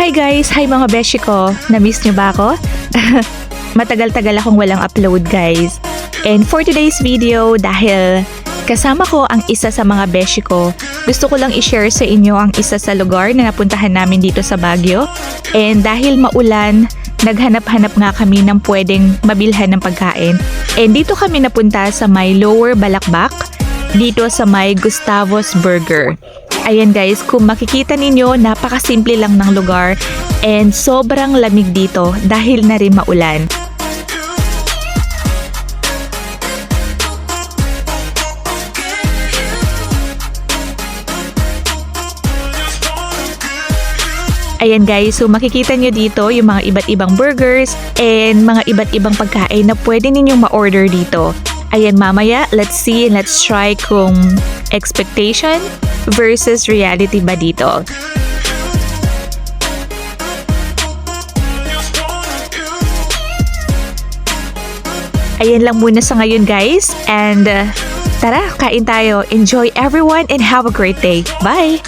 Hi guys! Hi mga beshi ko! Na-miss nyo ba ako? Matagal-tagal akong walang upload guys. And for today's video, dahil kasama ko ang isa sa mga beshi ko, gusto ko lang i-share sa inyo ang isa sa lugar na napuntahan namin dito sa Baguio. And dahil maulan, naghanap-hanap nga kami ng pwedeng mabilhan ng pagkain. And dito kami napunta sa may Lower Balakbak, dito sa may Gustavos Burger. Ayan guys, kung makikita ninyo, napakasimple lang ng lugar and sobrang lamig dito dahil na rin maulan. Ayan guys, so makikita nyo dito yung mga iba't ibang burgers and mga iba't ibang pagkain na pwede ninyong ma-order dito. Ayan mamaya, let's see and let's try kung expectation versus reality ba dito. Ayan lang muna sa ngayon guys and tara, kain tayo. Enjoy everyone and have a great day. Bye!